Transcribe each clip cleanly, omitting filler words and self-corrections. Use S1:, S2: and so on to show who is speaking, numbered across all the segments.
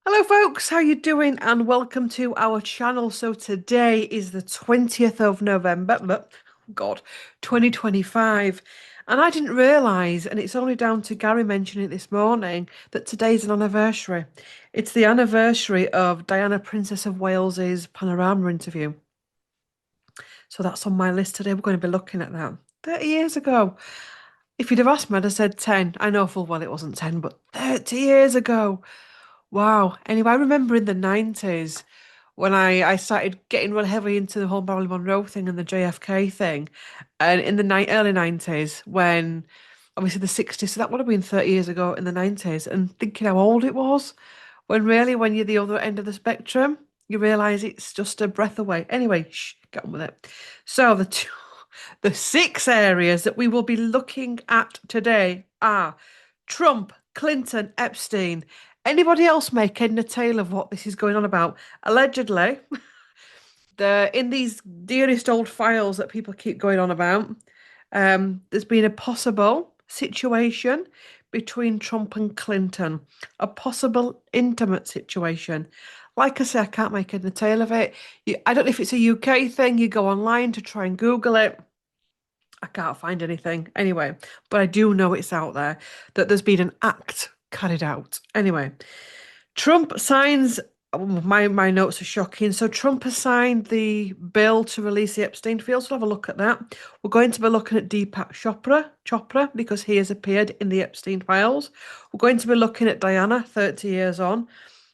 S1: Hello folks, how you doing? And welcome to our channel. So today is the 20th of November, God, 2025. And I didn't realise, and it's only down to Gary mentioning it this morning, that today's an anniversary. It's the anniversary of Diana, Princess of Wales's Panorama interview. So that's on my list today. We're going to be looking at that. 30 years ago. If you'd have asked me, I'd have said 10. I know full well it wasn't 10, but 30 years ago. Wow. Anyway, I remember in the 90s when I started getting real heavily into the whole Marilyn Monroe thing and the JFK thing. And in the early 90s, when obviously the 60s, so that would have been 30 years ago in the 90s, and thinking how old it was, when really, when you're the other end of the spectrum, you realise it's just a breath away. Anyway, get on with it. So the six areas that we will be looking at today are Trump, Clinton, Epstein. Anybody else making a tale of what this is going on about? Allegedly, in these dearest old files that people keep going on about, there's been a possible situation between Trump and Clinton, a possible intimate situation. Like I say, I can't make a tale of it. I don't know if it's a UK thing. You go online to try and Google it. I can't find anything anyway, but I do know it's out there that there's been an act carried out. Anyway, Trump signs. Oh, my notes are shocking. So Trump has signed the bill to release the Epstein files. We'll have a look at that. We're going to be looking at Deepak Chopra because he has appeared in the Epstein files. We're going to be looking at Diana, 30 years on.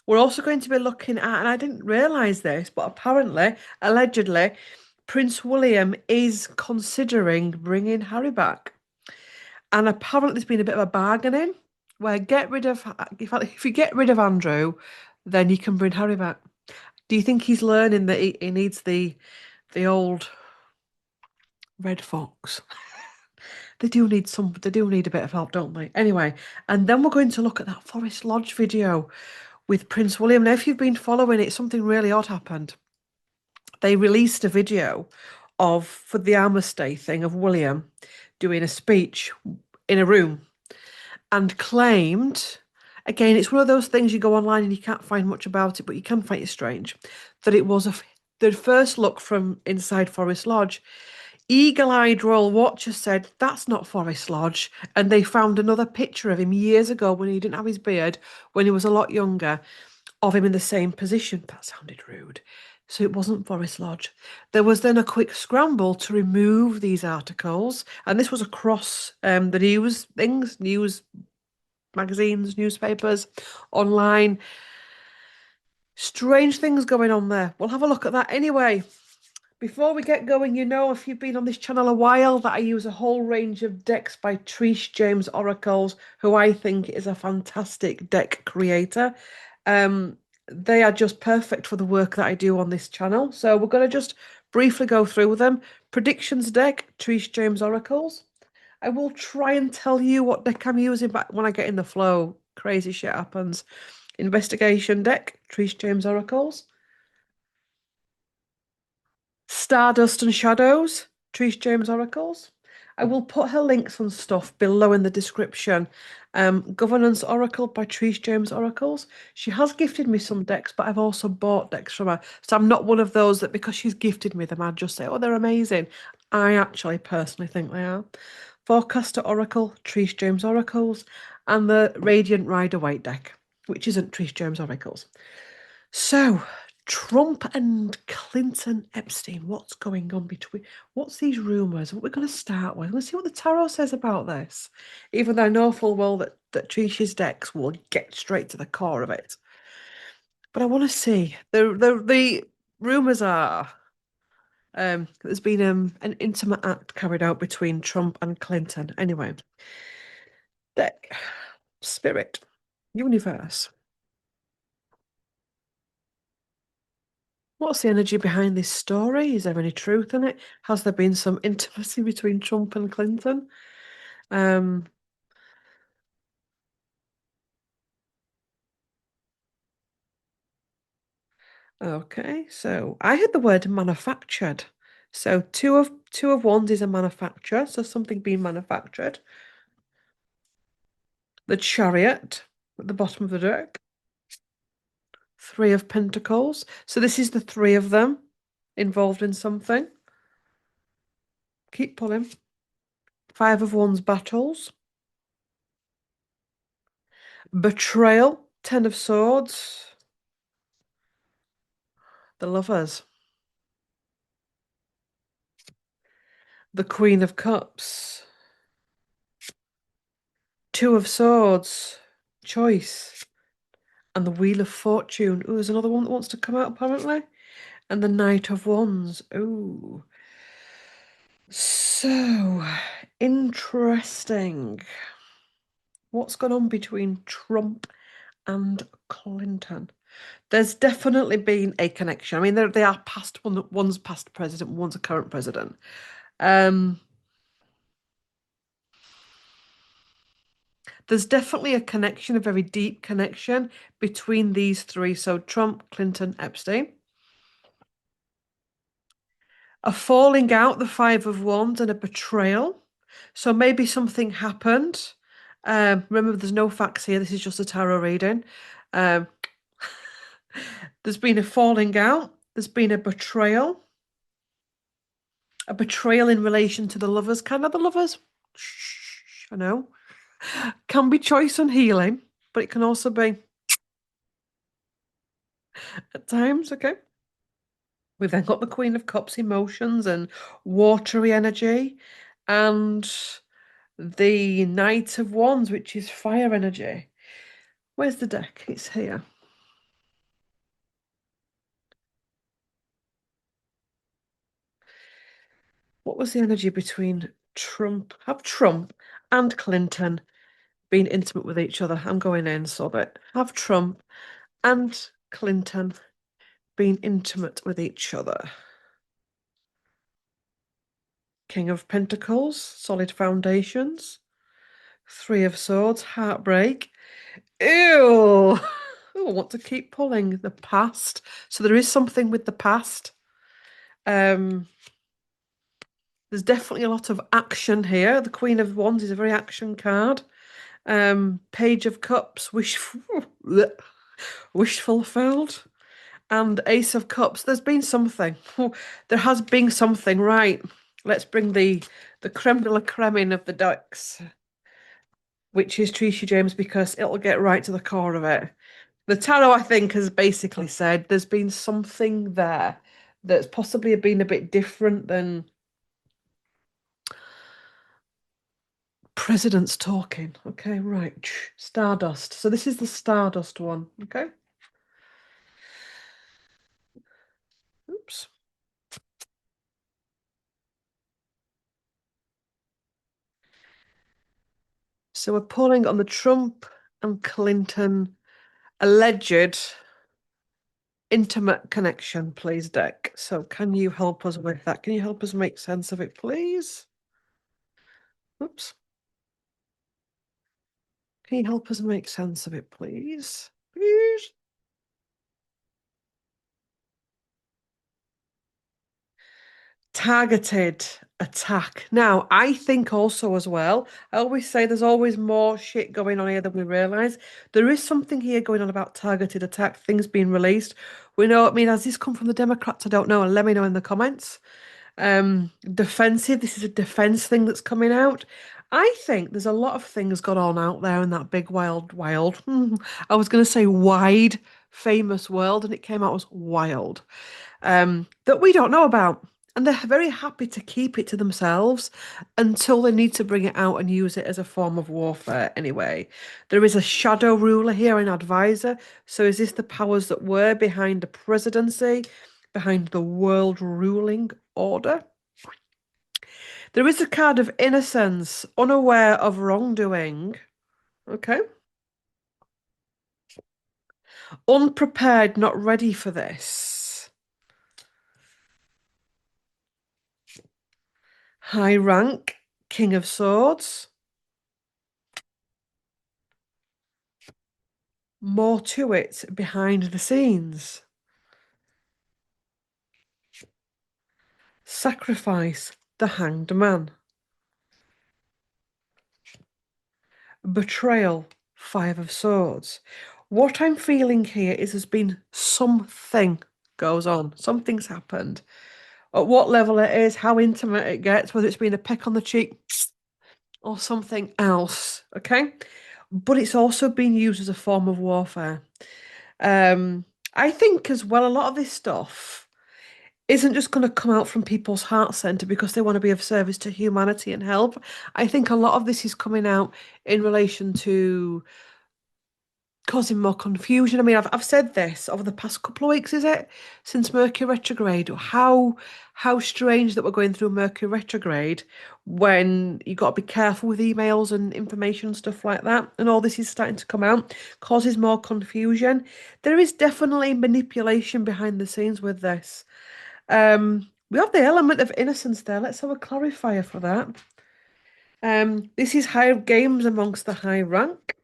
S1: We're also going to be looking at, and I didn't realise this, but apparently, allegedly, Prince William is considering bringing Harry back. And apparently there's been a bit of a bargaining where if you get rid of Andrew, then you can bring Harry back. Do you think he's learning that he needs the old red fox? They do need a bit of help, don't they? Anyway, and then we're going to look at that Forest Lodge video with Prince William. Now, if you've been following it, something really odd happened. They released a video for the Armistice thing of William doing a speech in a room and claimed, again, it's one of those things you go online and you can't find much about it, but you can find it strange, that it was the first look from inside Forest Lodge. Eagle-eyed royal watchers said, that's not Forest Lodge. And they found another picture of him years ago when he didn't have his beard, when he was a lot younger, of him in the same position. That sounded rude. So it wasn't Forest Lodge. There was then a quick scramble to remove these articles, and this was across the news magazines, newspapers, online. Strange things going on there. We'll have a look at that anyway. Before we get going, if you've been on this channel a while, that I use a whole range of decks by Trish James Oracles, who I think is a fantastic deck creator. They are just perfect for the work that I do on this channel. So we're going to just briefly go through them. Predictions deck, Trish James Oracles. I will try and tell you what deck I'm using, but when I get in the flow, crazy shit happens. Investigation deck, Trish James Oracles. Stardust and Shadows, Trish James Oracles. I will put her links and stuff below in the description. Governance Oracle by Trish James Oracles. She has gifted me some decks, but I've also bought decks from her. So I'm not one of those that because she's gifted me them, I'd just say, oh, they're amazing. I actually personally think they are. Forecaster Oracle, Trish James Oracles, and the Radiant Rider Waite deck, which isn't Trish James Oracles. So, Trump and Clinton Epstein, what's going on what's these rumours? What we're going to start with? Let's see what the tarot says about this. Even though I know full well that Trish's decks will get straight to the core of it. But I want to see. The rumours are there's been an intimate act carried out between Trump and Clinton. Anyway, deck, spirit, universe. What's the energy behind this story? Is there any truth in it? Has there been some intimacy between Trump and Clinton? Um, okay, so I had the word manufactured. So two of wands is a manufacture, so something being manufactured. The chariot at the bottom of the deck. Three of Pentacles. So this is the three of them involved in something. Keep pulling. Five of Wands, battles. Betrayal. Ten of Swords. The Lovers. The Queen of Cups. Two of Swords. Choice. And the Wheel of Fortune. Oh, there's another one that wants to come out apparently. And the Knight of Wands. Oh. So interesting. What's gone on between Trump and Clinton? There's definitely been a connection. I mean, they are past one's past president, one's a current president. There's definitely a connection, a very deep connection between these three. So Trump, Clinton, Epstein. A falling out, the Five of Wands, and a betrayal. So maybe something happened. Remember, there's no facts here. This is just a tarot reading. Um, there's been a falling out. There's been a betrayal. A betrayal in relation to the lovers. Kind of the lovers. Shh, I know. Can be choice and healing, but it can also be at times, okay? We've then got the Queen of Cups, emotions and watery energy, and the Knight of Wands, which is fire energy. Where's the deck? It's here. What was the energy between Trump? Have Trump and Clinton been intimate with each other? I'm going in, so that have Trump and Clinton been intimate with each other? King of Pentacles, solid foundations. Three of Swords, heartbreak. Ew. I want to keep pulling the past. So there is something with the past. There's definitely a lot of action here. The Queen of Wands is a very action card. Page of Cups, wish fulfilled. And Ace of Cups. There's been something. There has been something, right? Let's bring the creme de la creme in of the decks, which is Tricia James, because it'll get right to the core of it. The tarot, I think, has basically said there's been something there that's possibly been a bit different than presidents talking. Okay, right. Stardust. So this is the Stardust one. Okay. Oops. So we're pulling on the Trump and Clinton alleged intimate connection, please, deck. So can you help us with that? Can you help us make sense of it, please? Oops. Can you help us make sense of it, please? Please? Targeted attack. Now, I think also as well, I always say there's always more shit going on here than we realise. There is something here going on about targeted attack, things being released. We know, I mean, has this come from the Democrats? I don't know. And let me know in the comments. Defensive, this is a defense thing that's coming out. I think there's a lot of things going on out there in that big wild, I was going to say wide, famous world, and it came out as wild, that we don't know about. And they're very happy to keep it to themselves until they need to bring it out and use it as a form of warfare anyway. There is a shadow ruler here, an advisor. So is this the powers that were behind the presidency, behind the world ruling order? There is a card of innocence, unaware of wrongdoing. Okay. Unprepared, not ready for this. High rank, King of Swords. More to it behind the scenes. Sacrifice, the Hanged Man. Betrayal, Five of Swords. What I'm feeling here is there's been something goes on. Something's happened. At what level it is, how intimate it gets, whether it's been a peck on the cheek or something else. Okay. But it's also been used as a form of warfare. Um, I think as well, a lot of this stuff isn't just going to come out from people's heart centre because they want to be of service to humanity and help. I think a lot of this is coming out in relation to causing more confusion. I mean, I've said this over the past couple of weeks, is it? Since Mercury retrograde, how strange that we're going through Mercury retrograde when you got to be careful with emails and information and stuff like that. And all this is starting to come out, causes more confusion. There is definitely manipulation behind the scenes with this. We have the element of innocence there. Let's have a clarifier for that. This is high games amongst the high rank.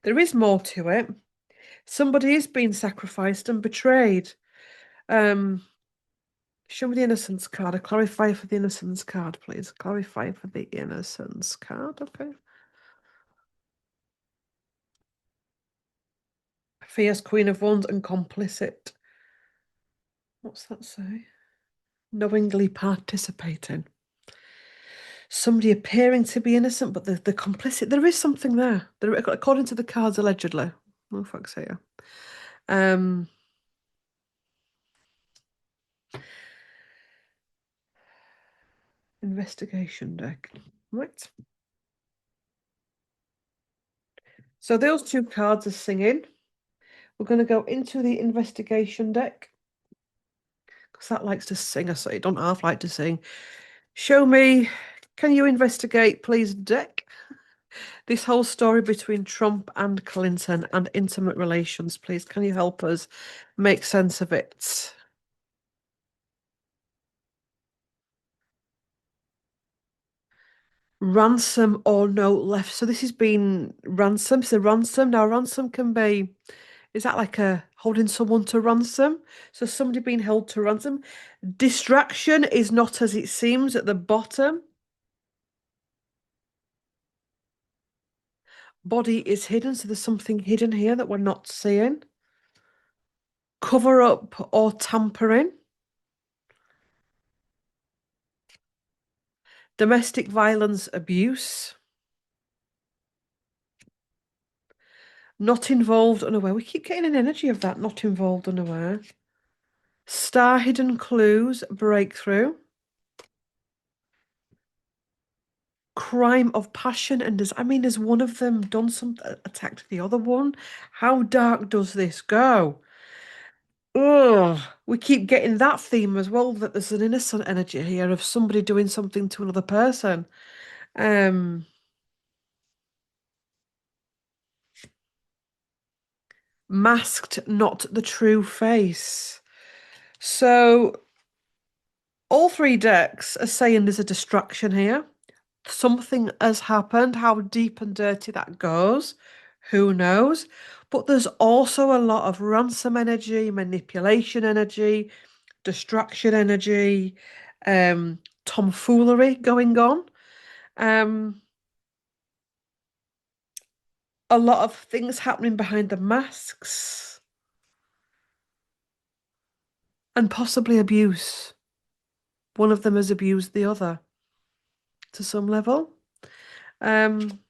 S1: There is more to it. Somebody is being sacrificed and betrayed. Um, Show me the innocence card. A clarifier for the innocence card, please. Clarifier for the innocence card. Okay. Fierce Queen of Wands and complicit. What's that say? Knowingly participating. Somebody appearing to be innocent, but the complicit. There is something there. There, according to the cards, allegedly. Oh, fuck's sake. Um, Investigation deck. Right. So those two cards are singing. We're going to go into the investigation deck because that likes to sing. I say, don't half like to sing. Show me, can you investigate, please, deck? This whole story between Trump and Clinton and intimate relations, please. Can you help us make sense of it? Ransom or no left. So this has been ransom. So ransom. Now, ransom can be, is that like a holding someone to ransom? So somebody being held to ransom. Distraction is not as it seems at the bottom. Body is hidden, so there's something hidden here that we're not seeing. Cover up or tampering. Domestic violence abuse. Not involved, unaware. We keep getting an energy of that, not involved, unaware. Star hidden clues, breakthrough. Crime of passion, and has one of them done some attacked the other one? How dark does this go? Ugh, we keep getting that theme as well, that there's an innocent energy here of somebody doing something to another person. Um, Masked, not the true face. So all three decks are saying there's a distraction here. Something has happened. How deep and dirty that goes, who knows? But there's also a lot of ransom energy, manipulation energy, distraction energy, tomfoolery going on. Um, a lot of things happening behind the masks and possibly abuse. One of them has abused the other to some level. Um,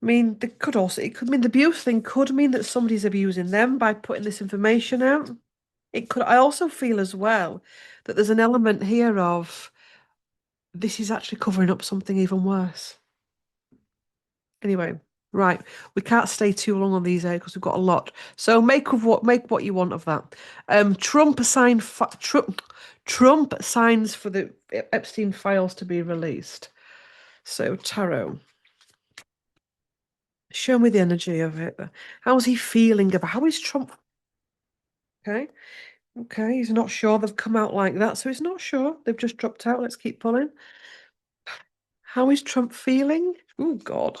S1: they could also, it could mean the abuse thing could mean that somebody's abusing them by putting this information out. It could, I also feel as well that there's an element here of this is actually covering up something even worse. Anyway, right, we can't stay too long on these because we've got a lot. So make what you want of that. Trump signs for the Epstein files to be released. So tarot, show me the energy of it. How's he feeling about how is Trump? Okay, okay, he's not sure. They've come out like that, so he's not sure. They've just dropped out. Let's keep pulling. How is Trump feeling? Oh God.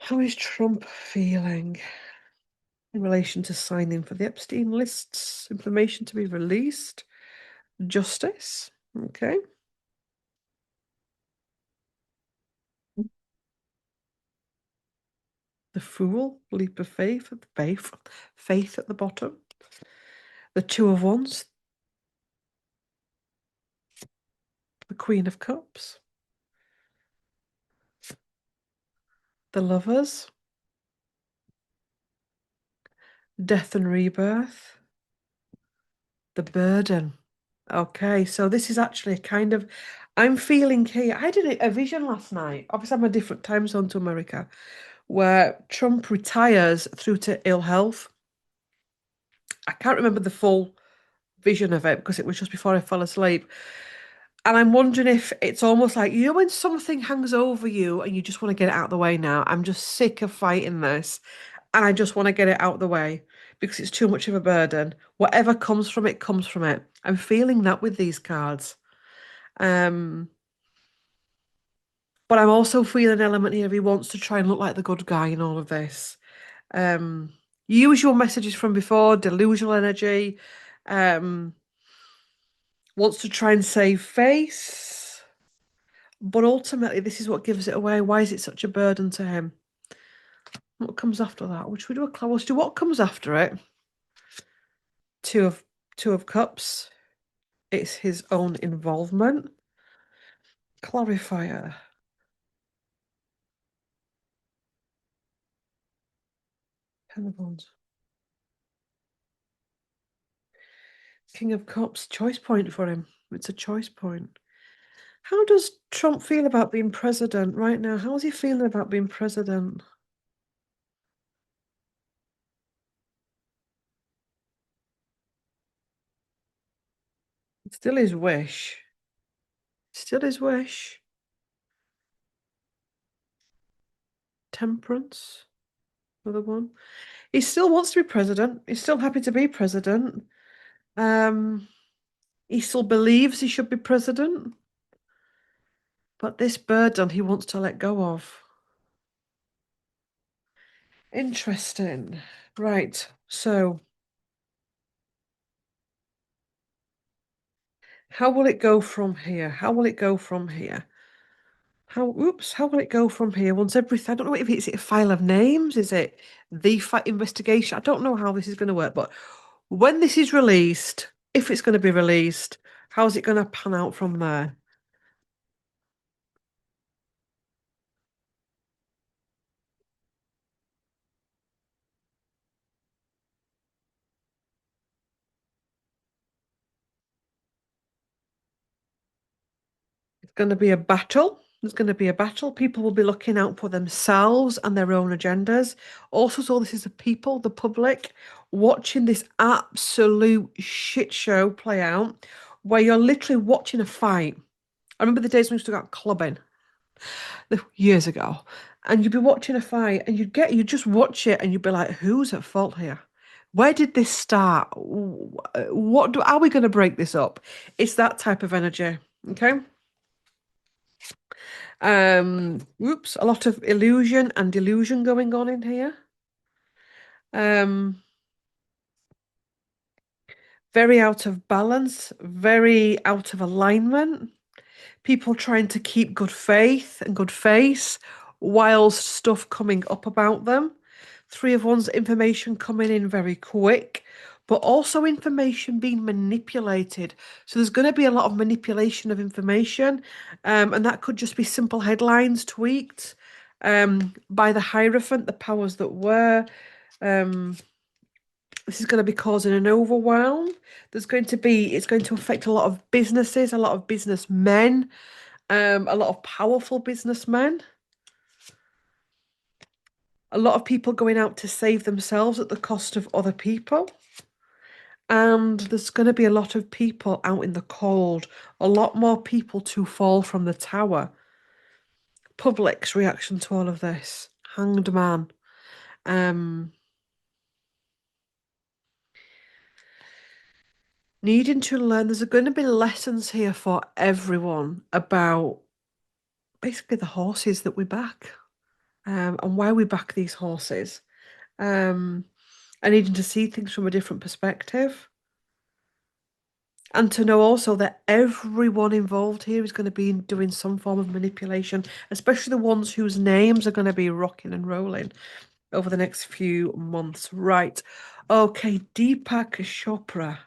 S1: How is Trump feeling in relation to signing for the Epstein lists, information to be released, justice? Okay. The Fool, leap of faith at the bottom. The Two of Wands, the Queen of Cups, the Lovers, Death and Rebirth, the Burden. Okay, so this is actually kind of, I'm feeling here. I did a vision last night. Obviously, I'm a different time zone to America, where Trump retires through to ill health. I can't remember the full vision of it because it was just before I fell asleep. And I'm wondering if it's almost like, when something hangs over you and you just want to get it out of the way now. I'm just sick of fighting this and I just want to get it out of the way because it's too much of a burden. Whatever comes from it, comes from it. I'm feeling that with these cards. Um, but I'm also feeling an element here. He wants to try and look like the good guy in all of this. Um, Usual messages from before, delusional energy, um, wants to try and save face. But ultimately, this is what gives it away. Why is it such a burden to him? What comes after that? Which we do a close to what comes after it? Two of Two of Cups. It's his own involvement. Clarifier. Ten of Wands. King of Cups. Choice point for him. It's a choice point. How does Trump feel about being president right now? How is he feeling about being president? It's still his wish. Still his wish. Temperance. Another one. He still wants to be president. He's still happy to be president. Um, he still believes he should be president. But this burden he wants to let go of. Interesting. Right. So how will it go from here? How will it go from here? How will it go from here? Once everything, I don't know if it's a file of names, is it the investigation? I don't know how this is going to work, but when this is released, if it's going to be released, how's it going to pan out from there? It's going to be a battle. There's going to be a battle. People will be looking out for themselves and their own agendas. Also, so this is the people, the public, watching this absolute shit show play out, where you're literally watching a fight. I remember the days when we used to go out clubbing years ago, and you'd be watching a fight, and you'd just watch it, and you'd be like, "Who's at fault here? Where did this start? Are we going to break this up?" It's that type of energy. Okay. A lot of illusion and delusion going on in here. Um, very out of balance, very out of alignment. People trying to keep good faith and good face whilst stuff coming up about them. Three of Wands information coming in very quick, but also information being manipulated. So there's going to be a lot of manipulation of information, and that could just be simple headlines tweaked by the Hierophant, the powers that were. Um, this is going to be causing an overwhelm. It's going to affect a lot of businesses, a lot of businessmen, a lot of powerful businessmen. A lot of people going out to save themselves at the cost of other people. And there's going to be a lot of people out in the cold, a lot more people to fall from the tower. Public's reaction to all of this. Hanged man. Um, Needing to learn. There's going to be lessons here for everyone about basically the horses that we back, and why we back these horses. And needing to see things from a different perspective. And to know also that everyone involved here is going to be doing some form of manipulation, especially the ones whose names are going to be rocking and rolling. over the next few months. Right. Okay, Deepak Chopra.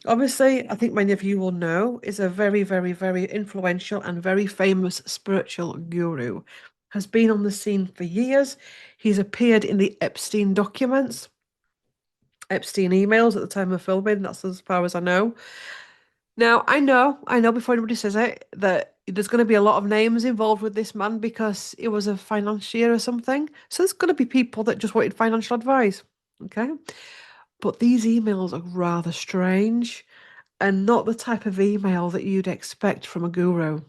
S1: Obviously, I think many of you will know, is a very, very, very influential and very famous spiritual guru. Has been on the scene for years. He's appeared in the Epstein documents, Epstein emails at the time of filming. That's as far as I know. Now, I know before anybody says it, that there's going to be a lot of names involved with this man because he was a financier or something. So there's going to be people that just wanted financial advice. Okay. But these emails are rather strange and not the type of email that you'd expect from a guru.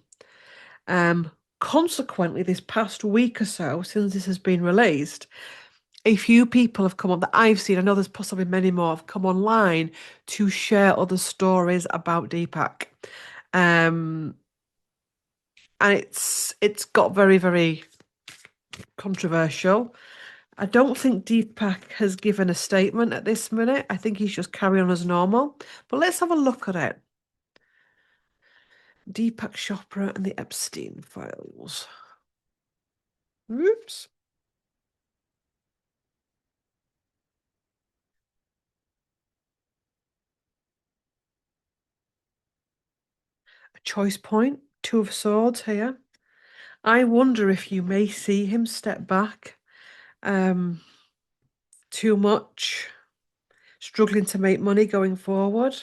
S1: Um, Consequently, this past week or so, since this has been released, a few people have come on that I've seen. I know there's possibly many more have come online to share other stories about Deepak. Um, and it's got very, very controversial. I don't think Deepak has given a statement at this minute. I think he's just carrying on as normal. But let's have a look at it. Deepak Chopra and the Epstein files. Oops. A choice point, two of swords here. I wonder if you may see him step back. Too much, struggling to make money going forward.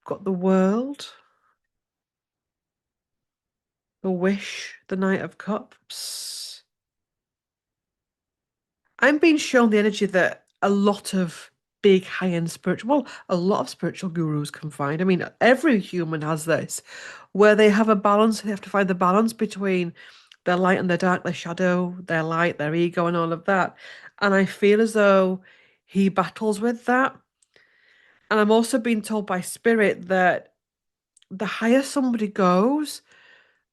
S1: Got the world, the wish, the Knight of Cups. I'm being shown the energy that a lot of big high-end spiritual, well, a lot of spiritual gurus can find. I mean, every human has this, where they have a balance, they have to find the balance between their light and their dark, their shadow, their light, their ego, and all of that. And I feel as though he battles with that. And I'm also being told by spirit that the higher somebody goes,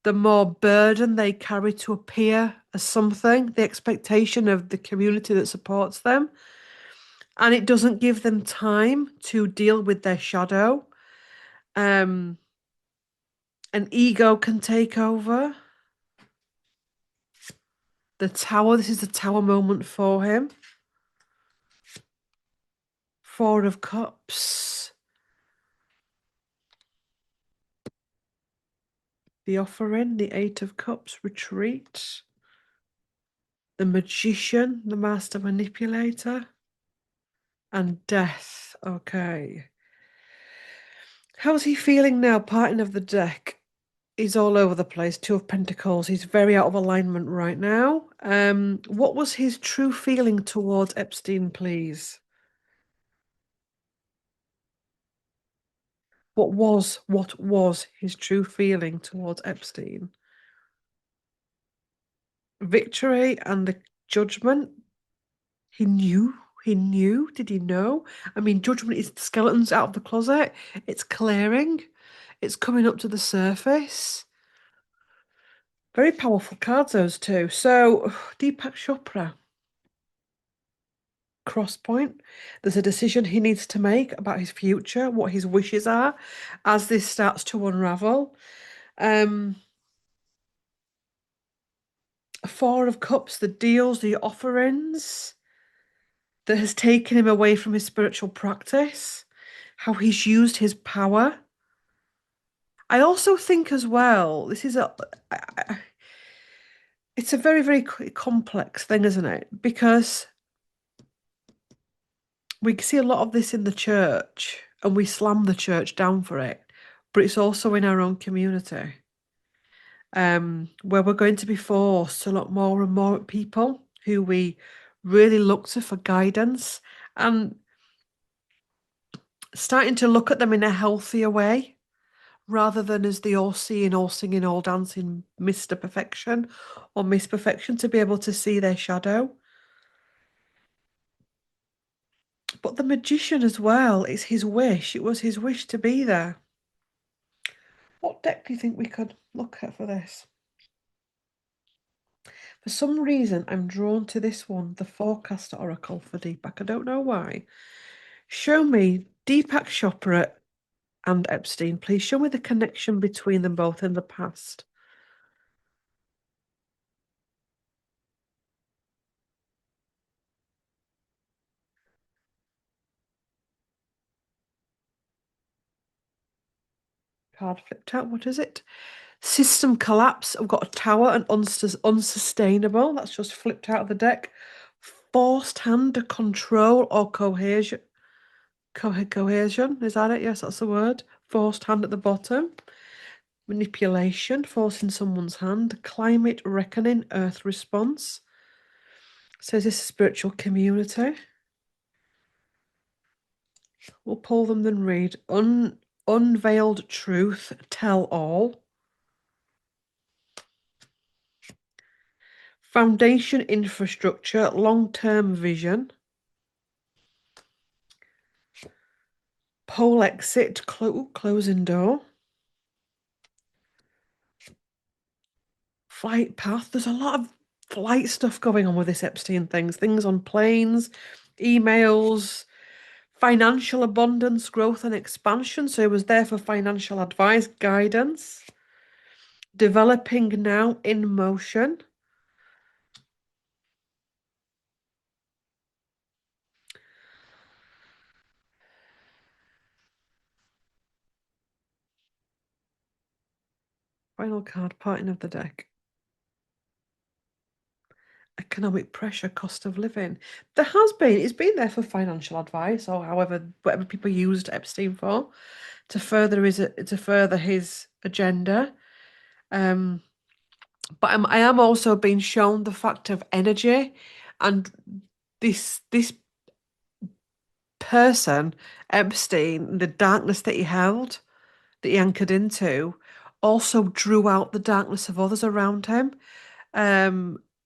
S1: the more burden they carry to appear as something, the expectation of the community that supports them. And it doesn't give them time to deal with their shadow. Um, an ego can take over. The tower, this is the tower moment for him. Four of Cups. The offering, the Eight of Cups, retreat. The Magician, the Master Manipulator. And Death. Okay. How's he feeling now? Parting of the deck. He's all over the place. Two of Pentacles. He's very out of alignment right now. What was his true feeling towards Epstein, please? What was his true feeling towards Epstein? Victory and the judgment. He knew. He knew. Did he know? I mean, judgment is the skeletons out of the closet. It's clearing. It's coming up to the surface. Very powerful cards, those two. So, Deepak Chopra, cross point. There's a decision he needs to make about his future, what his wishes are, as this starts to unravel. Four of Cups, the deals, the offerings that has taken him away from his spiritual practice, how he's used his power. I also think as well, it's a very, very complex thing, isn't it? Because we see a lot of this in the church and we slam the church down for it, but it's also in our own community, where we're going to be forced to look more and more at people who we really look to for guidance and starting to look at them in a healthier way rather than as the all seeing, all singing, all dancing Mr. Perfection or Miss Perfection, to be able to see their shadow. But the magician as well, it's his wish. It was his wish to be there. What deck do you think we could look at for this? For some reason, I'm drawn to this one, the Forecaster Oracle for Deepak. I don't know why. Show me Deepak Chopra and Epstein. Please show me the connection between them both in the past. card flipped out. What is it? System collapse. I've got a tower and unsustainable. That's just flipped out of the deck. Forced hand to control or cohesion. Cohesion, is that it? Yes, that's the word. Forced hand at the bottom. Manipulation, forcing someone's hand. Climate reckoning, earth response. So is this a spiritual community? We'll pull them then read. Unveiled truth, tell all. Foundation infrastructure, long-term vision. Pole exit, closing door. Flight path. There's a lot of flight stuff going on with this Epstein things on planes, emails, financial abundance, growth and expansion. So he was there for financial advice, guidance. Developing now, in motion. Final card, parting of the deck. Economic pressure, cost of living. There has been, it's been there for financial advice or however, whatever people used Epstein for to further his agenda. But I am also being shown the fact of energy and this person, Epstein, the darkness that he held, that he anchored into, also drew out the darkness of others around him.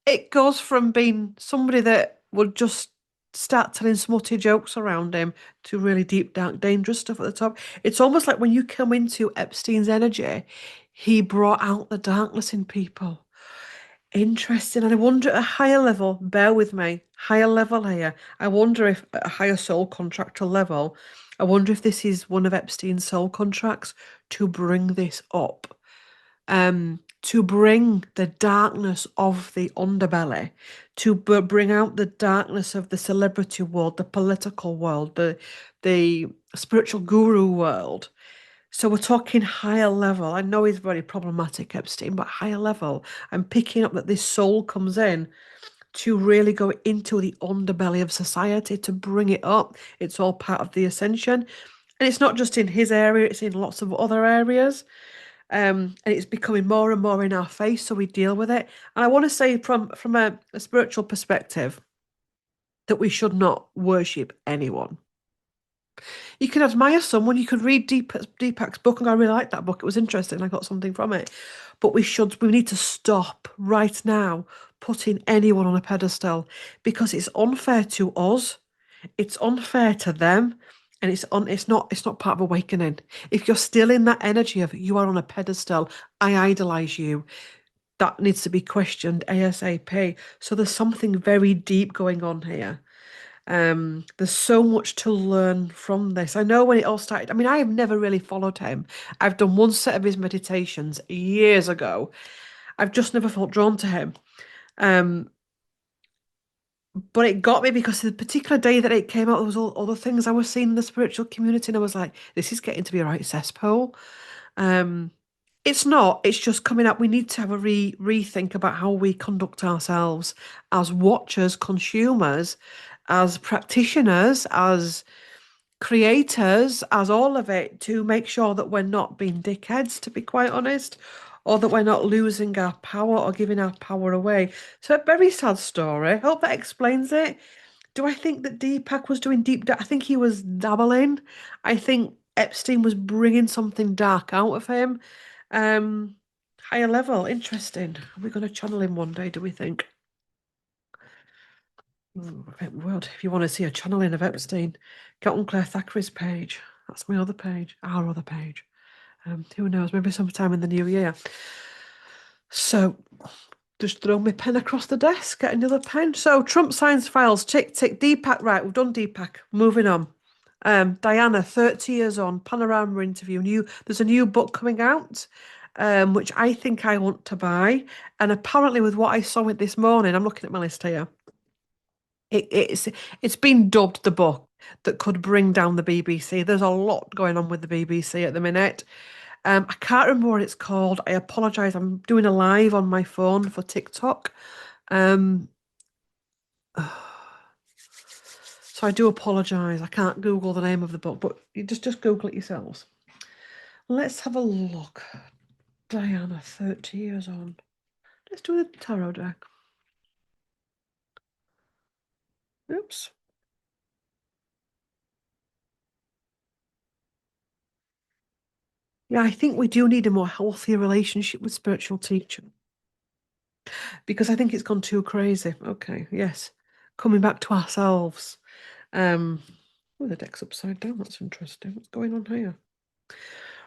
S1: It goes from being somebody that would just start telling smutty jokes around him to really deep, dark, dangerous stuff at the top. It's almost like when you come into Epstein's energy, he brought out the darkness in people. Interesting. And I wonder at a higher level, bear with me, higher level here. I wonder if at a higher soul contractor level, I wonder if this is one of Epstein's soul contracts to bring this up, to bring the darkness of the underbelly, to bring out the darkness of the celebrity world, the political world, the spiritual guru world. So we're talking higher level. I know he's very problematic, Epstein, but higher level. I'm picking up that this soul comes in to really go into the underbelly of society, to bring it up. It's all part of the ascension. And it's not just in his area, it's in lots of other areas. And it's becoming more and more in our face, so we deal with it. And I want to say from a spiritual perspective that we should not worship anyone. You can admire someone, you could read Deepak's book, and I really liked that book. It was interesting. I got something from it. But we need to stop right now putting anyone on a pedestal because it's unfair to us, it's unfair to them, and it's not part of awakening. If you're still in that energy of you are on a pedestal, I idolize you, that needs to be questioned ASAP. So there's something very deep going on here. There's so much to learn from this. I know when it all started, I mean, I have never really followed him. I've done one set of his meditations years ago. I've just never felt drawn to him. Um, but it got me because the particular day that it came out, there was all the things I was seeing in the spiritual community, and I was like, this is getting to be a right cesspool. Um, it's not, it's just coming up. We need to have a rethink about how we conduct ourselves as watchers, consumers, as practitioners, as creators, as all of it, to make sure that we're not being dickheads, to be quite honest, or that we're not losing our power or giving our power away. So a very sad story. Hope that explains it. Do I think that Deepak was doing I think he was dabbling. I think Epstein was bringing something dark out of him. Um, Higher level, interesting. Are we going to channel him one day, do we think? It would. If you want to see a channeling of Epstein, get on Claire Thackeray's page. That's my other page, our other page. Who knows? Maybe sometime in the new year. So just throw my pen across the desk, get another pen. So Trump signs files, tick, tick. Deepak, right, we've done Deepak. Moving on. Diana, 30 years on, Panorama interview. There's a new book coming out, which I think I want to buy. And apparently with what I saw with this morning, I'm looking at my list here. It's been dubbed the book that could bring down the BBC. There's a lot going on with the BBC at the minute. I can't remember what it's called. I apologize. I'm doing a live on my phone for TikTok. Um, so I do apologize. I can't Google the name of the book, but you just Google it yourselves. Let's have a look. Diana, 30 years on. Let's do the tarot deck. Oops. Yeah, I think we do need a more healthy relationship with spiritual teacher because I think it's gone too crazy. Okay, yes. Coming back to ourselves. Oh, the deck's upside down. That's interesting. What's going on here?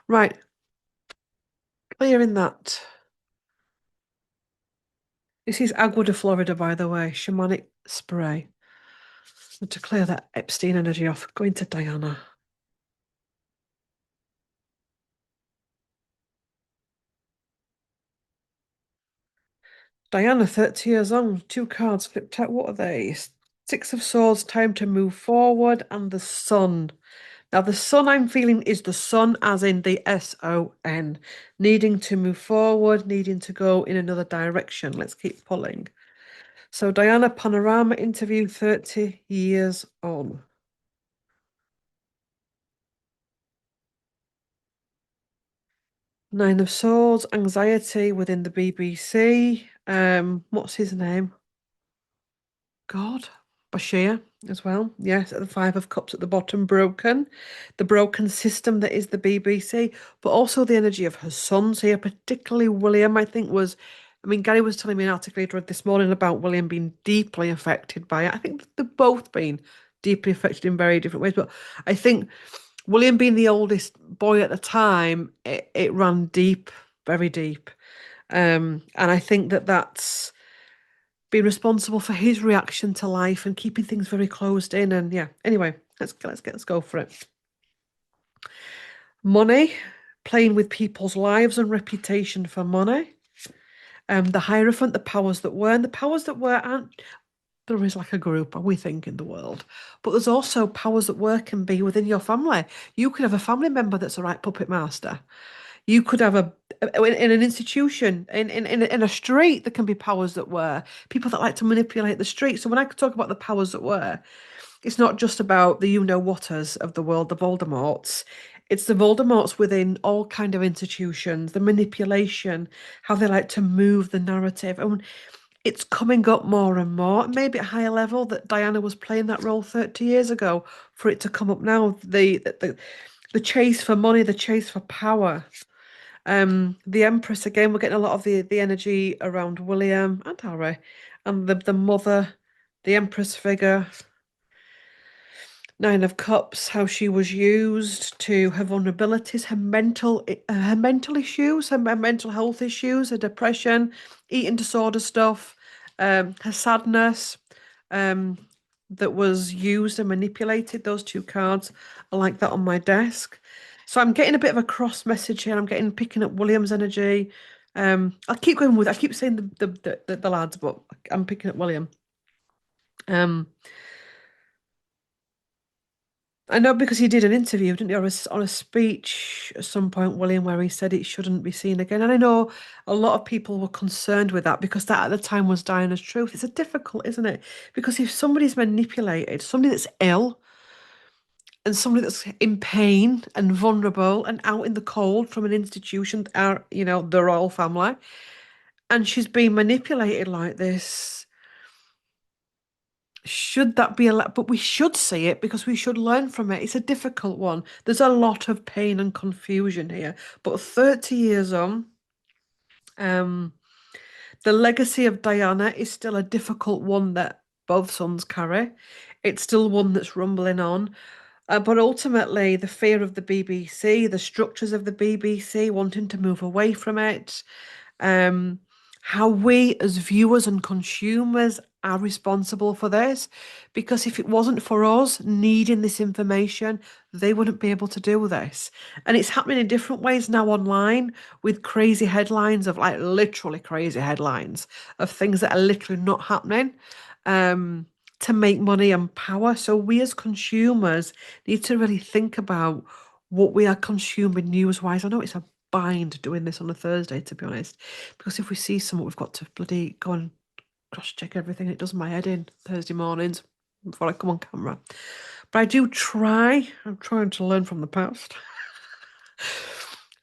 S1: Right. Clearing that. This is Agua de Florida, by the way. Shamanic spray. And to clear that Epstein energy off, going to Diana. Diana, 30 years on, 2 cards flipped out. What are they? Six of Swords, time to move forward, and the Sun. Now, the Sun I'm feeling is the Sun as in the SON, needing to move forward, needing to go in another direction. Let's keep pulling. So, Diana, Panorama interview, 30 years on. Nine of Swords, anxiety within the BBC. What's his name? God, Bashir as well. Yes, at the Five of Cups at the bottom, broken. The broken system that is the BBC, but also the energy of her sons here, particularly William, I think I mean, Gary was telling me an article he'd read this morning about William being deeply affected by it. I think they've both been deeply affected in very different ways, but I think William being the oldest boy at the time, it ran deep, very deep. And I think that's being responsible for his reaction to life and keeping things very closed in. And yeah, anyway, let's go for it. Money, playing with people's lives and reputation for money. The Hierophant, the powers that were, and the powers that were aren't. There is like a group, we think, in the world, but there's also powers that were can be within your family. You could have a family member that's a right puppet master. You could have in an institution, in a street, there can be powers that were, people that like to manipulate the street. So when I talk about the powers that were, it's not just about the you-know-whatters of the world, the Voldemorts. It's the Voldemorts within all kind of institutions, the manipulation, how they like to move the narrative. And it's coming up more and more, maybe at a higher level that Diana was playing that role 30 years ago for it to come up now. The chase for money, the chase for power. The Empress again, we're getting a lot of the energy around William and Harry, and the mother, the Empress figure. Nine of Cups, how she was used to her vulnerabilities, her mental issues, her mental health issues, her depression, eating disorder stuff, her sadness, um, that was used and manipulated. Those 2 cards are like that on my desk. So I'm getting a bit of a cross message here. I'm getting picking up William's energy. I'll keep going with. I keep saying the lads, but I'm picking up William. I know because he did an interview, didn't he, or on a speech at some point, William, where he said it shouldn't be seen again. And I know a lot of people were concerned with that because that at the time was Diana's truth. It's a difficult, isn't it? Because if somebody's manipulated, somebody that's ill and somebody that's in pain and vulnerable and out in the cold from an institution, the royal family, and she's being manipulated like this, should that be allowed? But we should see it because we should learn from it. It's a difficult one. There's a lot of pain and confusion here. But 30 years on, um, the legacy of Diana is still a difficult one that both sons carry. It's still one that's rumbling on. But ultimately, the fear of the BBC, the structures of the BBC, wanting to move away from it, um, how we as viewers and consumers are responsible for this. Because if it wasn't for us needing this information, they wouldn't be able to do this. And it's happening in different ways now online with crazy headlines of like literally crazy headlines of things that are literally not happening. To make money and power. So we as consumers need to really think about what we are consuming news-wise. I know it's a bind doing this on a Thursday, to be honest, because if we see something, we've got to bloody go and cross-check everything. It does my head in Thursday mornings before I come on camera. But I do try. I'm trying to learn from the past.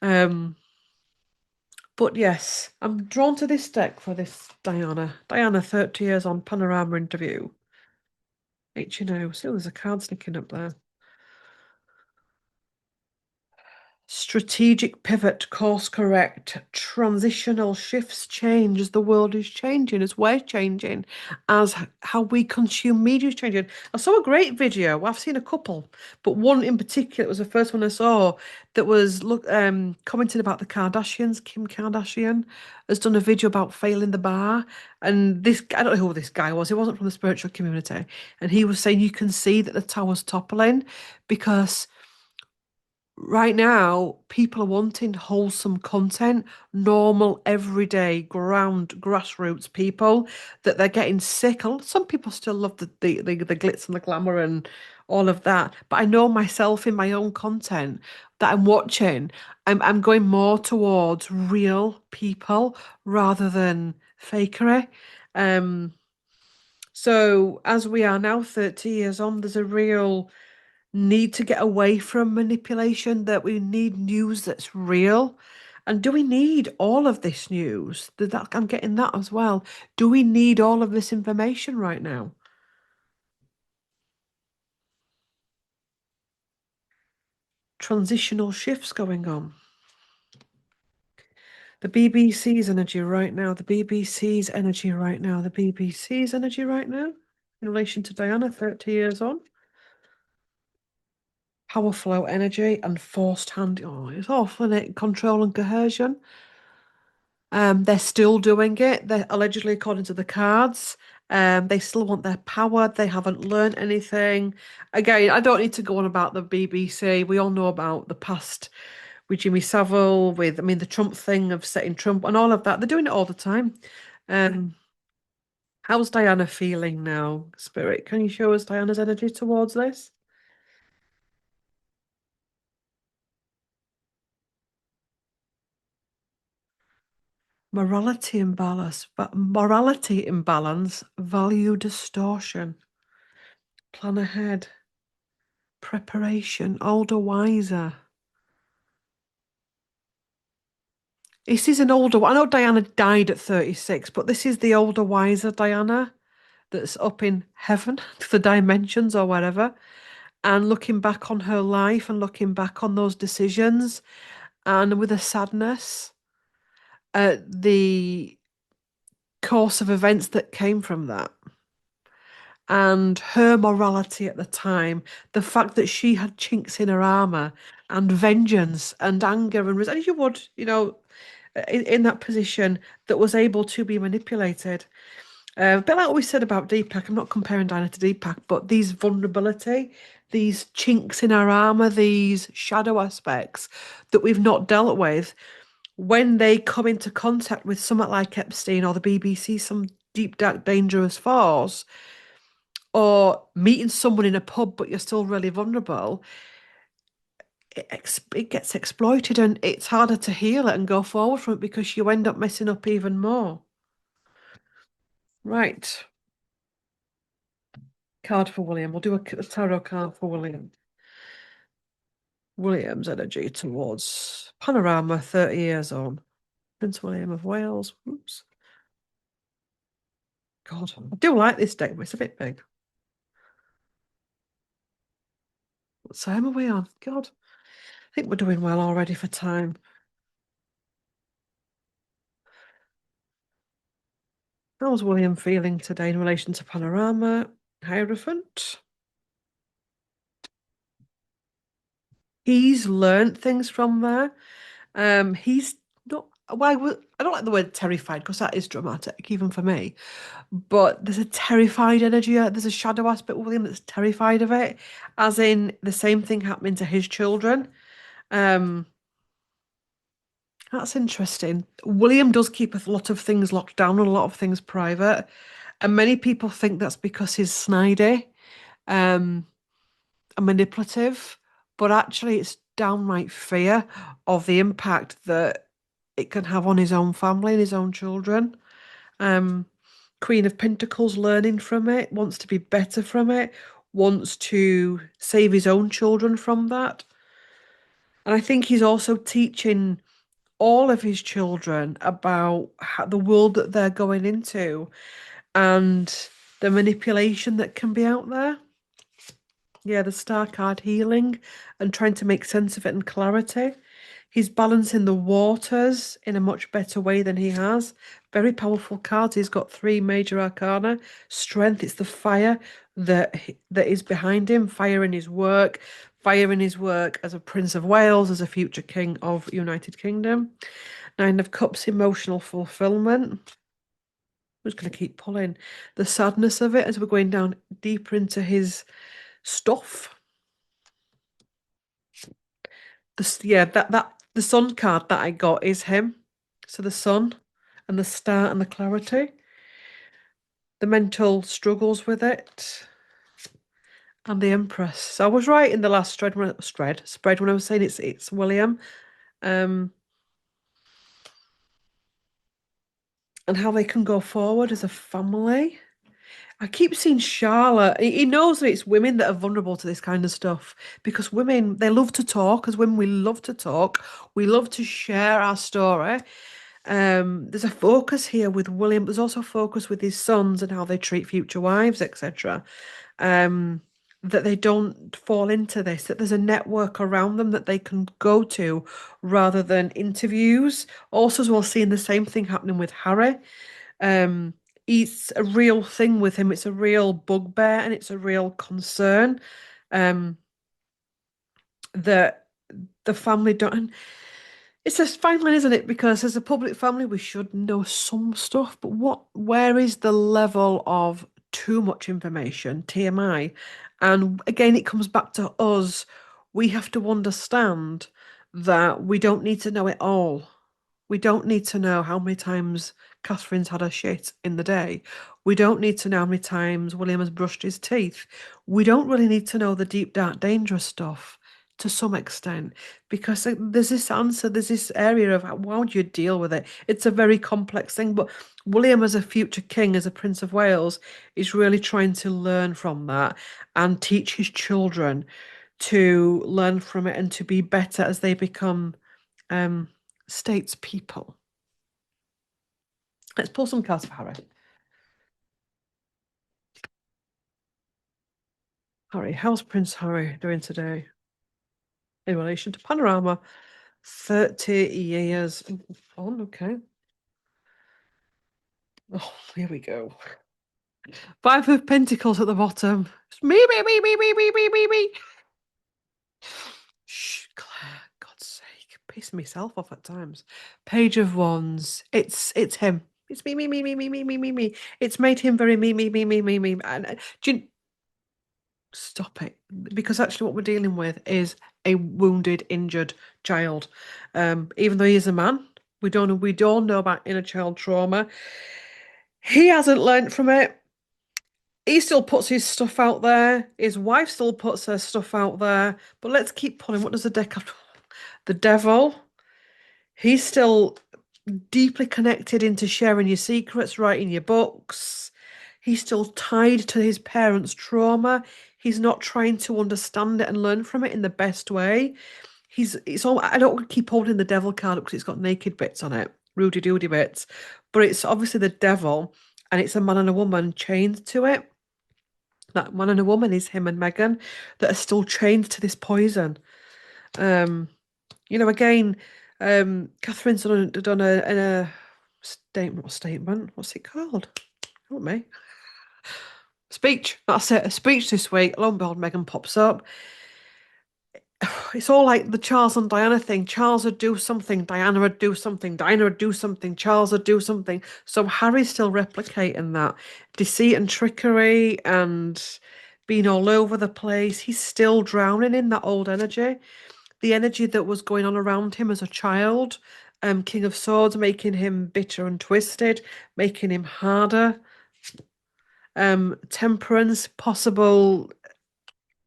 S1: Um, but yes, I'm drawn to this deck for this Diana. Diana, 30 years on Panorama interview. Still there's a card sticking up there. Strategic pivot, course correct, transitional shifts change as the world is changing, as we're changing, as how we consume media is changing. I saw a great video. Well, I've seen a couple, but one in particular was the first one I saw that was commenting about the Kardashians. Kim Kardashian has done a video about failing the bar, and this I don't know who this guy was. He wasn't from the spiritual community, and he was saying you can see that the tower's toppling because right now, people are wanting wholesome content, normal, everyday, ground, grassroots people that they're getting sick. Some people still love the glitz and the glamour and all of that. But I know myself in my own content that I'm watching, I'm going more towards real people rather than fakery. Um, so as we are now 30 years on, there's a real need to get away from manipulation, that we need news that's real. And do we need all of this news? I'm getting that as well. Do we need all of this information right now? Transitional shifts going on. The BBC's energy right now, the BBC's energy right now, the BBC's energy right now in relation to Diana, 30 years on. Power flow energy and forced hand. Oh, it's awful, isn't it? Control and coercion. They're still doing it. They're allegedly, according to the cards, they still want their power. They haven't learned anything. Again, I don't need to go on about the BBC. We all know about the past with Jimmy Savile, with, I mean, the Trump thing of setting Trump and all of that. They're doing it all the time. Um, how's Diana feeling now, Spirit? Can you show us Diana's energy towards this? Morality imbalance, value distortion, plan ahead. Preparation, older, wiser. This is an older one. I know Diana died at 36, but this is the older, wiser Diana that's up in heaven, the dimensions or whatever, and looking back on her life and looking back on those decisions and with a sadness at the course of events that came from that. And her morality at the time, the fact that she had chinks in her armor and vengeance and anger and as you would, in that position that was able to be manipulated. A bit like what we said about Deepak. I'm not comparing Diana to Deepak, but these vulnerability, these chinks in our armor, these shadow aspects that we've not dealt with, when they come into contact with something like Epstein or the BBC, some deep, dark, dangerous force, or meeting someone in a pub, but you're still really vulnerable, it gets exploited and it's harder to heal it and go forward from it because you end up messing up even more. Right. Card for William. We'll do a tarot card for William. William's energy towards Panorama, 30 years on. Prince William of Wales. Oops. God, I do like this deck, but it's a bit big. What time are we on? God, I think we're doing well already for time. How's William feeling today in relation to Panorama? Hierophant. He's learned things from there. He's not. I don't like the word terrified because that is dramatic, even for me. But there's a terrified energy. There's a shadow aspect of William that's terrified of it, as in the same thing happening to his children. Um, that's interesting. William does keep a lot of things locked down and a lot of things private, and many people think that's because he's snidey, and manipulative. But actually, it's downright fear of the impact that it can have on his own family and his own children. Um, Queen of Pentacles learning from it, wants to be better from it, wants to save his own children from that. And I think he's also teaching all of his children about the world that they're going into and the manipulation that can be out there. Yeah, the star card healing and trying to make sense of it and clarity. He's balancing the waters in a much better way than he has. Very powerful cards. He's got three major arcana. Strength, it's the fire that is behind him. Fire in his work. Fire in his work as a Prince of Wales, as a future King of United Kingdom. Nine of Cups, emotional fulfillment. I'm just going to keep pulling. The sadness of it as we're going down deeper into his stuff. The sun card that I got is him. So the sun and the star and the clarity, the mental struggles with it, and the Empress. So I was right in the last spread when I was saying it's William, and how they can go forward as a family. I keep seeing Charlotte. He knows that it's women that are vulnerable to this kind of stuff because women, they love to talk. As women, we love to talk. We love to share our story. There's a focus here with William. There's also a focus with his sons and how they treat future wives, etc. That they don't fall into this, that there's a network around them that they can go to rather than interviews. Also, as well, seeing the same thing happening with Harry. Um, it's a real thing with him. It's a real bugbear and it's a real concern um, that the family don't. It's a fine line, isn't it? Because as a public family, we should know some stuff, but where is the level of too much information, TMI? And again, it comes back to us. We have to understand that we don't need to know it all. We don't need to know how many times Catherine's had her shit in the day. We don't need to know how many times William has brushed his teeth. We don't really need to know the deep, dark, dangerous stuff to some extent because there's this answer, there's this area of how do you deal with it? It's a very complex thing. But William, as a future king, as a Prince of Wales, is really trying to learn from that and teach his children to learn from it and to be better as they become um, statespeople. Let's pull some cards for Harry. Harry, how's Prince Harry doing today in relation to Panorama? 30 years on, okay. Oh, here we go. Five of Pentacles at the bottom. It's me. Shh, Claire, God's sake, pissing myself off at times. Page of Wands. It's him. It's me. It's made him very me. And stop it, because actually what we're dealing with is a wounded, injured child. Even though he is a man, we don't know about inner child trauma. He hasn't learnt from it. He still puts his stuff out there. His wife still puts her stuff out there. But let's keep pulling. What does the deck have? The devil. He's still deeply connected into sharing your secrets, writing your books. He's still tied to his parents' trauma. He's not trying to understand it and learn from it in the best way. It's all. I don't keep holding the devil card up because it's got naked bits on it, rudy doody bits, but it's obviously the devil, and it's a man and a woman chained to it. That man and a woman is him and Megan that are still chained to this poison. Um, again, Catherine's done a statement. What's it called? Help me. Speech. That's it. A speech this week. Lo and behold, Megan pops up. It's all like the Charles and Diana thing. Charles would do something, Diana would do something, Diana would do something, Charles would do something. So Harry's still replicating that deceit and trickery and being all over the place. He's still drowning in that old energy, the energy that was going on around him as a child. King of Swords, making him bitter and twisted, making him harder. Temperance, possible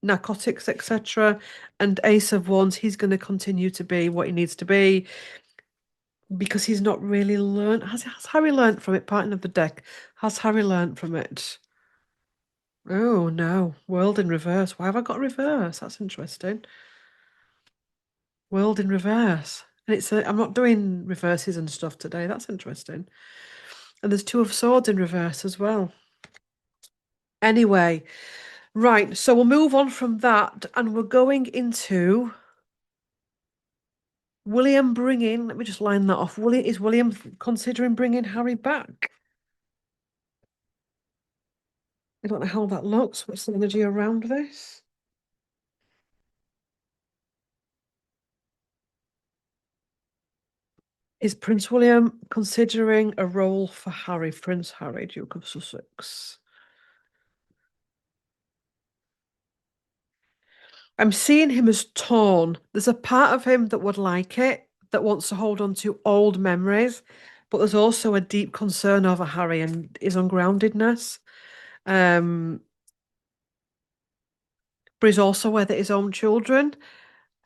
S1: narcotics, etc. And Ace of Wands, he's going to continue to be what he needs to be because he's not really learned. Has Harry learned from it? Parting of the deck. Has Harry learned from it? Oh no, world in reverse. Why have I got reverse? That's interesting. World in reverse. And I'm not doing reverses and stuff today. That's interesting. And there's two of swords in reverse as well. Anyway, right. So we'll move on from that and we're going into William bringing, let me just line that off. Is William considering bringing Harry back? I don't know how that looks. What's the energy around this? Is Prince William considering a role for Harry, Prince Harry, Duke of Sussex? I'm seeing him as torn. There's a part of him that would like it, that wants to hold on to old memories, but there's also a deep concern over Harry and his ungroundedness. Um, but he's also aware that his own children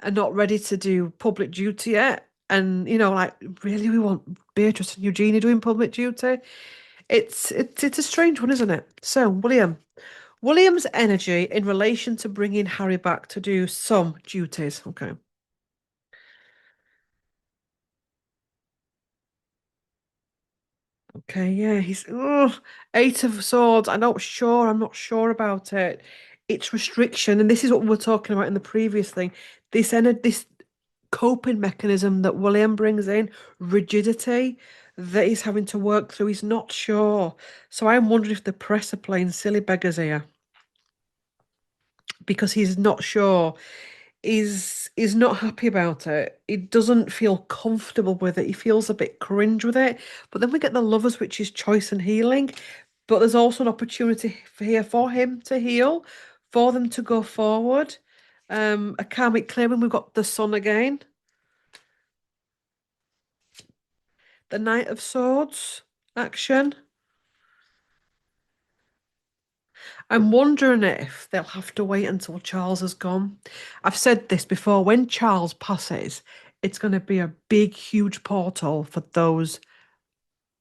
S1: are not ready to do public duty yet. And, like, really, we want Beatrice and Eugenie doing public duty? It's a strange one, isn't it? So, William's energy in relation to bringing Harry back to do some duties. Okay. Okay, yeah, he's Eight of Swords. I'm not sure about it. It's restriction, and this is what we were talking about in the previous thing. This coping mechanism that William brings in, rigidity that he's having to work through. He's not sure. So I'm wondering if the press are playing silly beggars here because he's not sure. Is not happy about it. He doesn't feel comfortable with it. He feels a bit cringe with it. But then we get the lovers, which is choice and healing. But there's also an opportunity here for him to heal, for them to go forward. A karmic clearing. We've got the sun again, the Knight of Swords action. I'm wondering if they'll have to wait until Charles has gone. I've said this before, when Charles passes, it's going to be a big, huge portal for those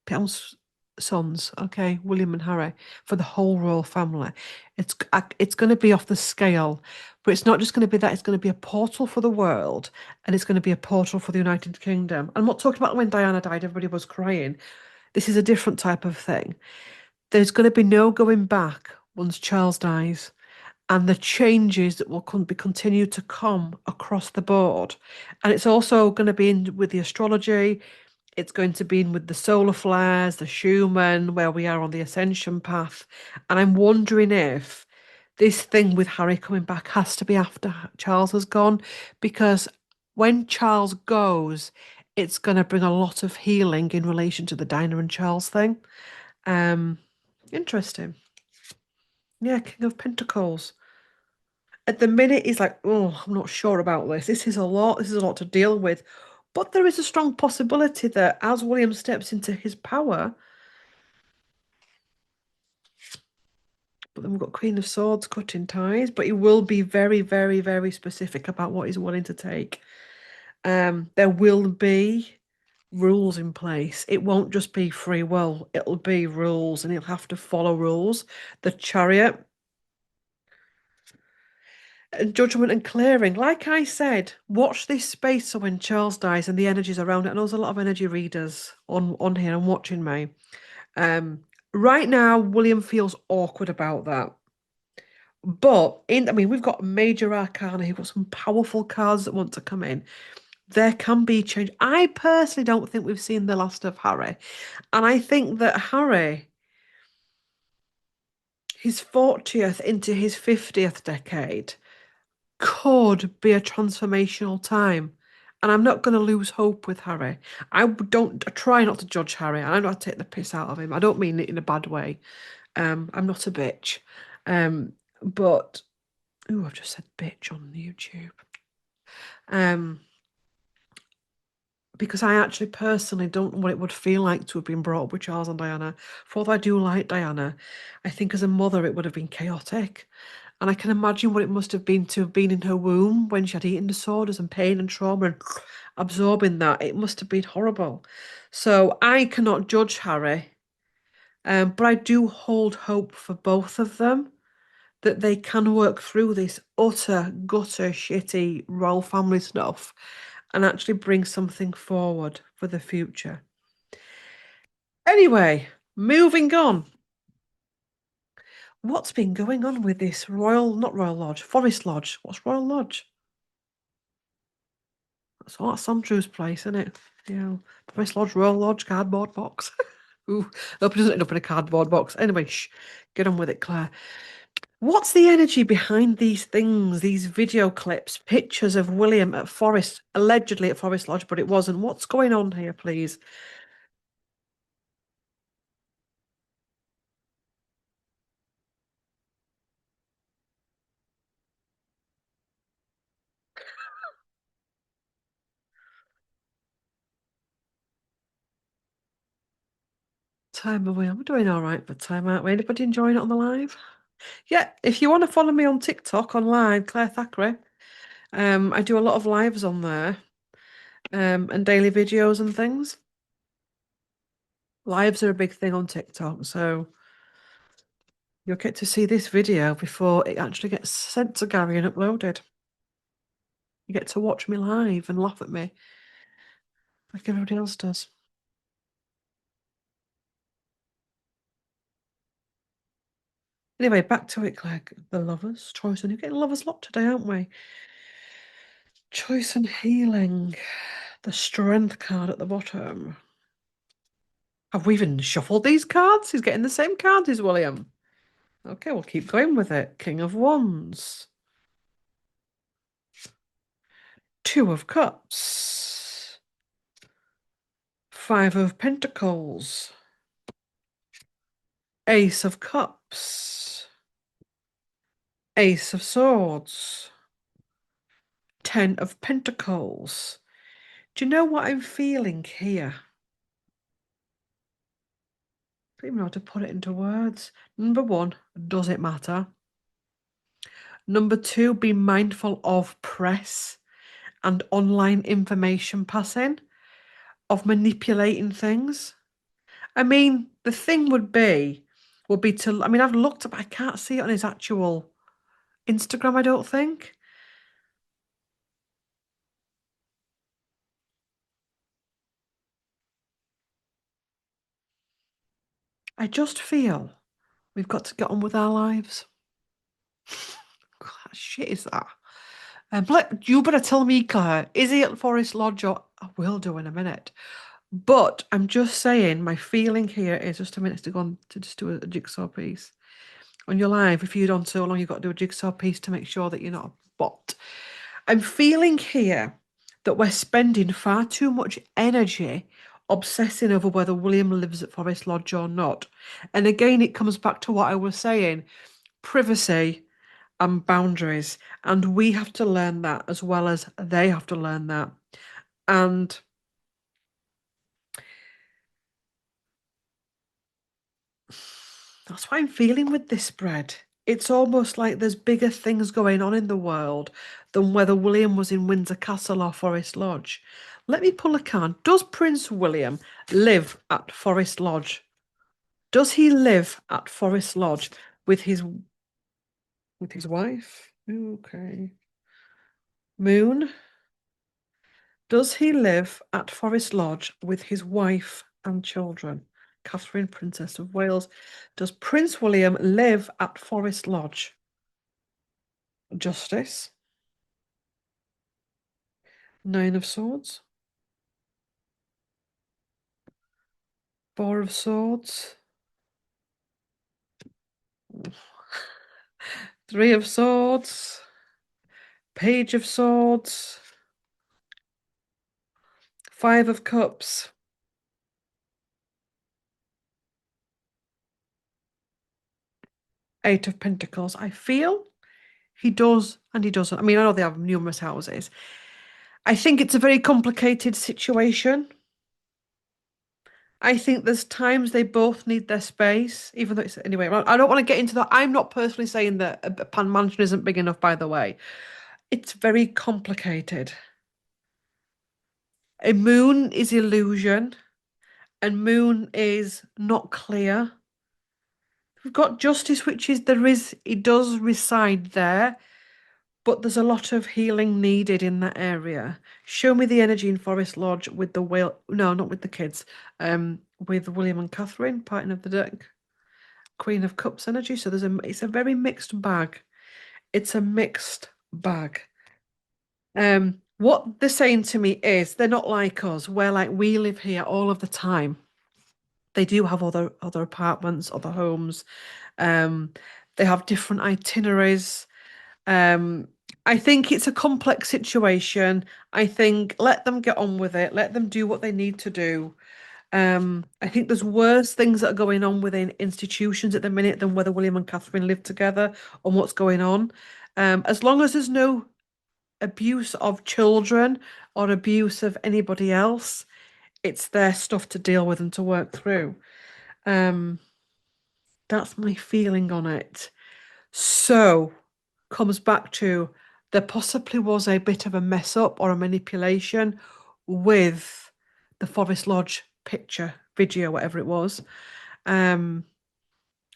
S1: Pell's sons, okay, William and Harry, for the whole royal family. It's going to be off the scale, but it's not just going to be that. It's going to be a portal for the world, and it's going to be a portal for the United Kingdom. I'm not talking about when Diana died, everybody was crying. This is a different type of thing. There's going to be no going back once Charles dies, and the changes that will be continued to come across the board. And it's also going to be in with the astrology. It's going to be in with the solar flares, the Schumann, where we are on the ascension path. And I'm wondering if this thing with Harry coming back has to be after Charles has gone, because when Charles goes, it's going to bring a lot of healing in relation to the Diana and Charles thing. Um, Interesting. Yeah, King of Pentacles. At the minute, he's like, oh, I'm not sure about this. This is a lot. This is a lot to deal with. But there is a strong possibility that as William steps into his power, but then we've got Queen of Swords cutting ties, but he will be very, very, very specific about what he's willing to take. There will be rules in place. It won't just be free will. It'll be rules, and he'll have to follow rules. The Chariot, judgment and clearing. Like I said, watch this space so when Charles dies and the energies around it. And there's a lot of energy readers on here and watching me. Um, right now, William feels awkward about that. But we've got major arcana. We've got some powerful cards that want to come in. There can be change. I personally don't think we've seen the last of Harry. And I think that Harry, his 40th into his 50th decade, could be a transformational time. And I'm not going to lose hope with Harry. I try not to judge Harry. I don't take the piss out of him. I don't mean it in a bad way. I'm not a bitch. But I've just said bitch on YouTube. Because I actually personally don't know what it would feel like to have been brought up with Charles and Diana. For although I do like Diana, I think as a mother it would have been chaotic. And I can imagine what it must have been to have been in her womb when she had eating disorders and pain and trauma and absorbing that. It must have been horrible. So I cannot judge Harry, but I do hold hope for both of them that they can work through this utter, gutter, shitty royal family stuff and actually bring something forward for the future. Anyway, moving on. What's been going on with this not Royal Lodge, Forest Lodge? What's Royal Lodge? That's Andrew's place, isn't it? Yeah. Forest Lodge, Royal Lodge, cardboard box. Ooh, hope it doesn't end up in a cardboard box. Anyway, shh, get on with it, Claire. What's the energy behind these things, these video clips, pictures of William at Forest, allegedly at Forest Lodge, but it wasn't? What's going on here, please? Time away. We're doing all right for time, aren't we? Anybody enjoying it on the live? Yeah, if you want to follow me on TikTok on live, Claire Thackeray. I do a lot of lives on there, and daily videos and things. Lives are a big thing on TikTok, so you'll get to see this video before it actually gets sent to Gary and uploaded. You get to watch me live and laugh at me like everybody else does. Anyway, back to it, Claire. The lovers, choice, and you're getting lovers lot today, aren't we? Choice and healing. The strength card at the bottom. Have we even shuffled these cards? He's getting the same cards as William. Okay, we'll keep going with it. King of Wands. Two of Cups. Five of Pentacles. Ace of Cups. Ace of Swords. Ten of Pentacles. Do you know what I'm feeling here? I don't even know how to put it into words. Number one, does it matter? Number two, be mindful of press and online information passing, of manipulating things. I mean, the thing would be to, I mean, I've looked up, I can't see it on his actual Instagram, I don't think. I just feel we've got to get on with our lives. What shit is that? You better tell me, Claire, is he at Forest Lodge or I will do in a minute. But I'm just saying, my feeling here is just a minute to go on to just do a jigsaw piece. On your live, if you're on so long, you've got to do a jigsaw piece to make sure that you're not a bot. I'm feeling here that we're spending far too much energy obsessing over whether William lives at Forest Lodge or not. And again, it comes back to what I was saying, privacy and boundaries. And we have to learn that as well as they have to learn that. And that's what I'm feeling with this spread. It's almost like there's bigger things going on in the world than whether William was in Windsor Castle or Forest Lodge. Let me pull a card. Does Prince William live at Forest Lodge? Does he live at Forest Lodge with his wife? Okay. Moon. Does he live at Forest Lodge with his wife and children? Catherine, Princess of Wales. Does Prince William live at Forest Lodge? Justice. Nine of Swords. Four of Swords. Three of Swords. Page of Swords. Five of Cups. Eight of Pentacles. I feel he does and he doesn't. I mean, I know they have numerous houses. I think it's a very complicated situation. I think there's times they both need their space, even though it's anyway. I don't want to get into that. I'm not personally saying that a pan mansion isn't big enough, by the way. It's very complicated. A moon is illusion, and moon is not clear. We've got justice, which is it does reside there, but there's a lot of healing needed in that area. Show me the energy in Forest Lodge with the whale. No, not with the kids. With William and Catherine, parting of the deck. Queen of Cups energy. So it's a very mixed bag. It's a mixed bag. What they're saying to me is they're not like us, where like we live here all of the time. They do have other apartments, other homes. Um, they have different itineraries. Um, I think it's a complex situation. I think let them get on with it. Let them do what they need to do. I think there's worse things that are going on within institutions at the minute than whether William and Catherine live together and what's going on. As long as there's no abuse of children or abuse of anybody else, it's their stuff to deal with and to work through. Um, that's my feeling on it. So, comes back to there possibly was a bit of a mess up or a manipulation with the Forest Lodge picture, video, whatever it was. Um,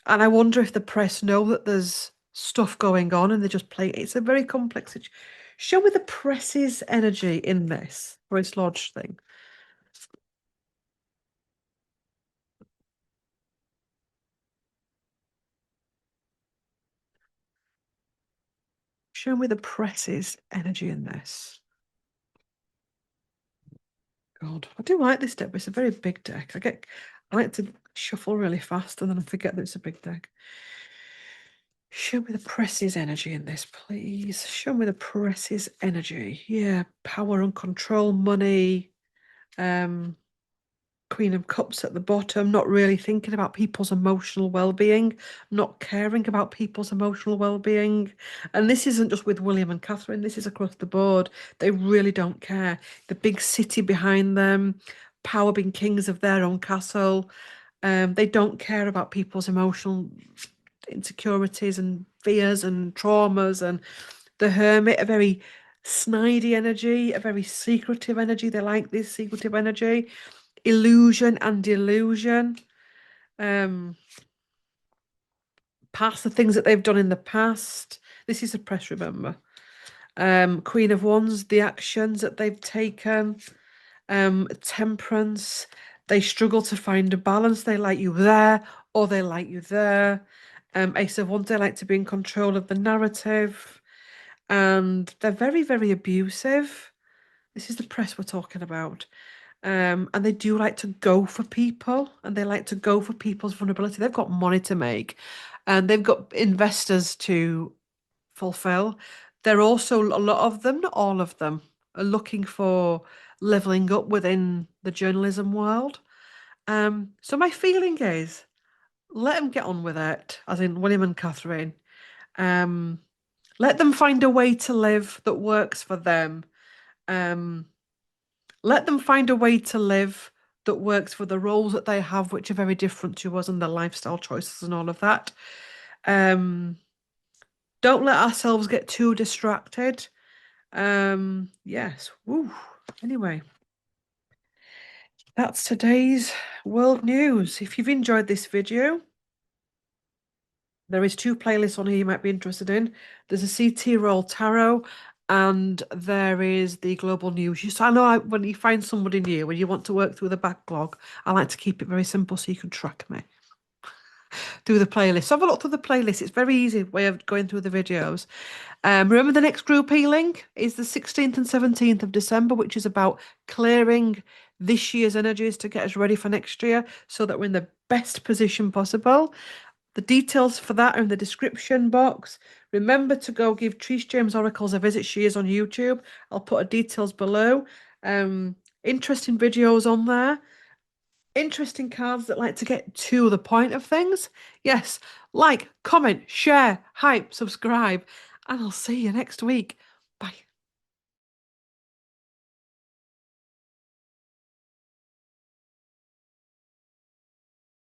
S1: and I wonder if the press know that there's stuff going on and they just play. It's a very complex situation. Show me the press's energy in this Forest Lodge thing. Show me the press's energy in this. God, I do like this deck, but it's a very big deck. I like to shuffle really fast and then I forget that it's a big deck. Show me the press's energy in this, please. Show me the press's energy. Yeah, power and control, money. Um, Queen of Cups at the bottom, not really thinking about people's emotional well-being, not caring about people's emotional well-being. And this isn't just with William and Catherine, this is across the board. They really don't care. The big city behind them, power being kings of their own castle. They don't care about people's emotional insecurities and fears and traumas. And the Hermit, a very snidey energy, a very secretive energy. They like this secretive energy. Illusion and delusion. Um, Past the things that they've done in the past. This is a press, remember. Queen of Wands, the actions that they've taken. Temperance. They struggle to find a balance. They like you there or they like you there. Ace of Wands, they like to be in control of the narrative. And they're very, very abusive. This is the press we're talking about. And they do like to go for people and they like to go for people's vulnerability. They've got money to make and they've got investors to fulfill. They're also, a lot of them, not all of them, are looking for leveling up within the journalism world. So my feeling is let them get on with it, as in William and Catherine. Um, Let them find a way to live that works for them. Um, Let them find a way to live that works for the roles that they have, which are very different to us and their lifestyle choices and all of that. Um, don't let ourselves get too distracted. Yes. Woo. Anyway, that's today's world news. If you've enjoyed this video, there is two playlists on here you might be interested in. There's a CT Roll Tarot and there is the Global News. I know when you find somebody new, when you want to work through the backlog, I like to keep it very simple so you can track me through the playlist. So have a look through the playlist. It's a very easy way of going through the videos. Remember the next group healing is the 16th and 17th of December, which is about clearing this year's energies to get us ready for next year so that we're in the best position possible. The details for that are in the description box. Remember to go give Trish James Oracles a visit. She is on YouTube. I'll put her details below. Interesting videos on there. Interesting cards that like to get to the point of things. Yes, like, comment, share, hype, subscribe, and I'll see you next week. Bye.